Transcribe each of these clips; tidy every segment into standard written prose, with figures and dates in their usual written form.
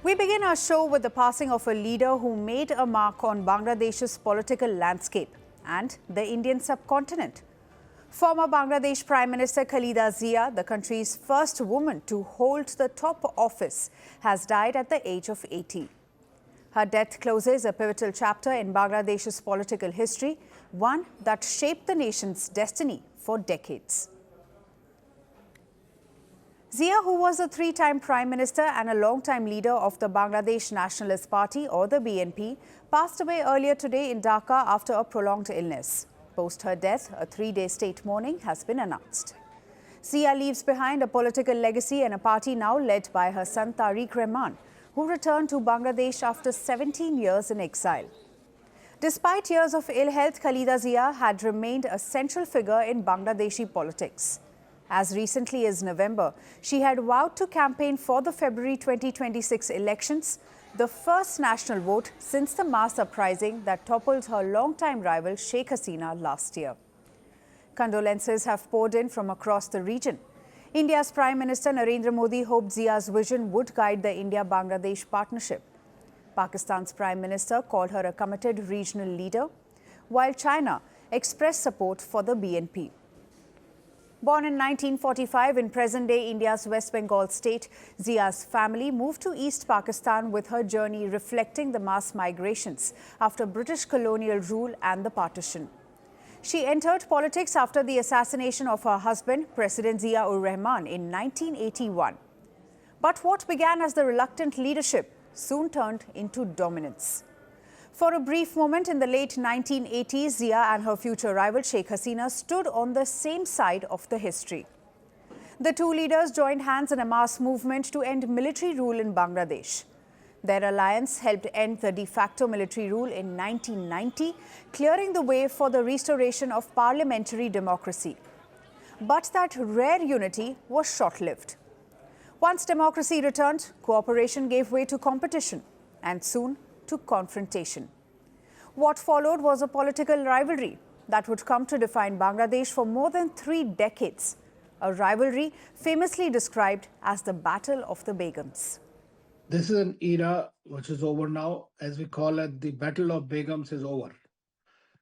We begin our show with the passing of a leader who made a mark on Bangladesh's political landscape and the Indian subcontinent. Former Bangladesh Prime Minister Khaleda Zia, the country's first woman to hold the top office, has died at the age of 80. Her death closes a pivotal chapter in Bangladesh's political history, one that shaped the nation's destiny for decades. Zia, who was a three-time Prime Minister and a long-time leader of the Bangladesh Nationalist Party, or the BNP, passed away earlier today in Dhaka after a prolonged illness. Post her death, a three-day state mourning has been announced. Zia leaves behind a political legacy and a party now led by her son Tarique Rahman, who returned to Bangladesh after 17 years in exile. Despite years of ill health, Khaleda Zia had remained a central figure in Bangladeshi politics. As recently as November, she had vowed to campaign for the February 2026 elections, the first national vote since the mass uprising that toppled her longtime rival Sheikh Hasina last year. Condolences have poured in from across the region. India's Prime Minister Narendra Modi hoped Zia's vision would guide the India-Bangladesh partnership. Pakistan's Prime Minister called her a committed regional leader, while China expressed support for the BNP. Born in 1945 in present-day India's West Bengal state, Zia's family moved to East Pakistan with her journey reflecting the mass migrations after British colonial rule and the partition. She entered politics after the assassination of her husband, President Zia-ur-Rahman, in 1981. But what began as the reluctant leadership soon turned into dominance. For a brief moment in the late 1980s, Zia and her future rival Sheikh Hasina stood on the same side of the history. The two leaders joined hands in a mass movement to end military rule in Bangladesh. Their alliance helped end the de facto military rule in 1990, clearing the way for the restoration of parliamentary democracy. But that rare unity was short-lived. Once democracy returned, cooperation gave way to competition and soon to confrontation. What followed was a political rivalry that would come to define Bangladesh for more than 3 decades, a rivalry famously described as the Battle of the Begums. This is an era which is over now. As we call it, the Battle of Begums is over.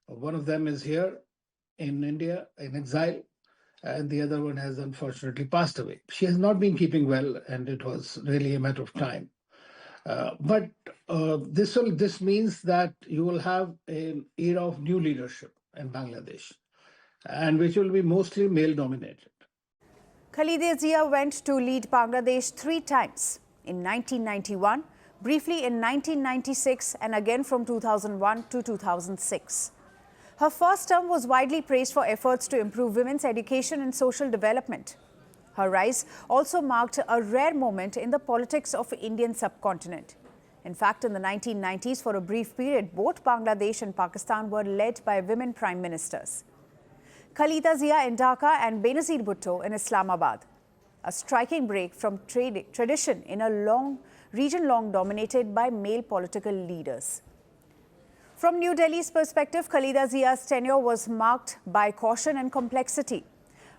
One of them is here in India in exile, and the other one has unfortunately passed away. She has not been keeping well, and it was really a matter of time. But this means that you will have an era of new leadership in Bangladesh, and which will be mostly male-dominated. Khaleda Zia went to lead Bangladesh 3 times, in 1991, briefly in 1996, and again from 2001 to 2006. Her first term was widely praised for efforts to improve women's education and social development. Her rise also marked a rare moment in the politics of the Indian subcontinent. In fact, in the 1990s, for a brief period, both Bangladesh and Pakistan were led by women prime ministers. Khaleda Zia in Dhaka and Benazir Bhutto in Islamabad. A striking break from tradition in a region long dominated by male political leaders. From New Delhi's perspective, Khaleda Zia's tenure was marked by caution and complexity.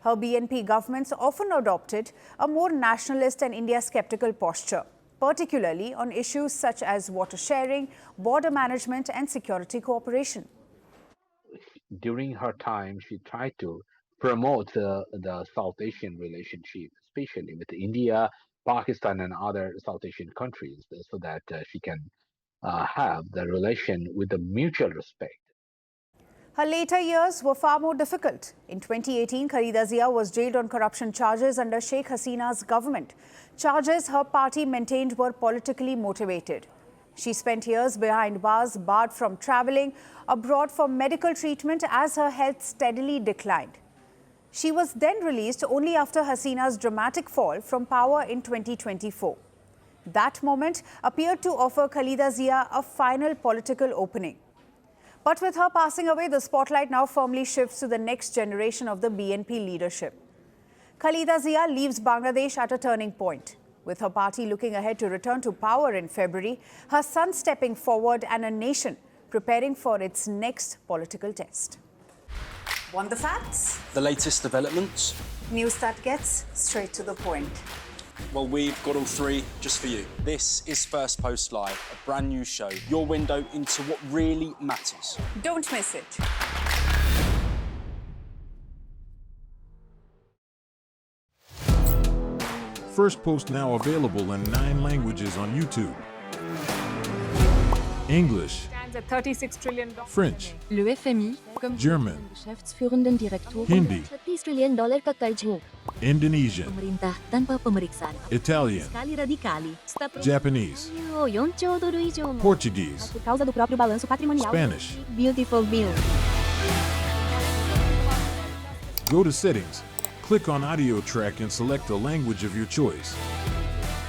Her BNP governments often adopted a more nationalist and India-skeptical posture, particularly on issues such as water sharing, border management and security cooperation. During her time, she tried to promote the South Asian relationship, especially with India, Pakistan and other South Asian countries, so that she can have the relation with the mutual respect. Her later years were far more difficult. In 2018, Khaleda Zia was jailed on corruption charges under Sheikh Hasina's government. Charges her party maintained were politically motivated. She spent years behind bars, barred from traveling abroad for medical treatment as her health steadily declined. She was then released only after Hasina's dramatic fall from power in 2024. That moment appeared to offer Khaleda Zia a final political opening. But with her passing away, the spotlight now firmly shifts to the next generation of the BNP leadership. Khaleda Zia leaves Bangladesh at a turning point. With her party looking ahead to return to power in February, her son stepping forward and a nation preparing for its next political test. Want the facts? The latest developments? News that gets straight to the point. Well, we've got all three just for you. This is Firstpost Live, a brand new show, your window into what really matters. Don't miss it. Firstpost now available in 9 languages on YouTube. English, Stands at $36 trillion. French, Le FMI, comme German, Geschäftsführenden Direktor, Hindi, $30 trillion ka karj mo. Indonesian, Pemerintah tanpa pemeriksaan. Italian, Fiskali radikali. Japanese, 4 兆ドル以上も Portuguese, por causa do próprio balanço patrimonial. Spanish. Beautiful bill. Go to Settings, click on Audio Track and select a language of your choice.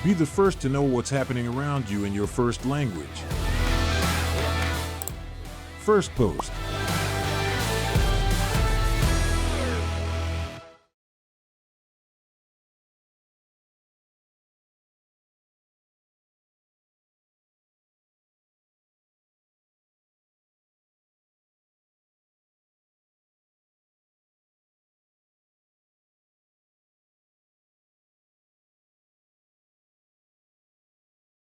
Be the first to know what's happening around you in your first language. Firstpost.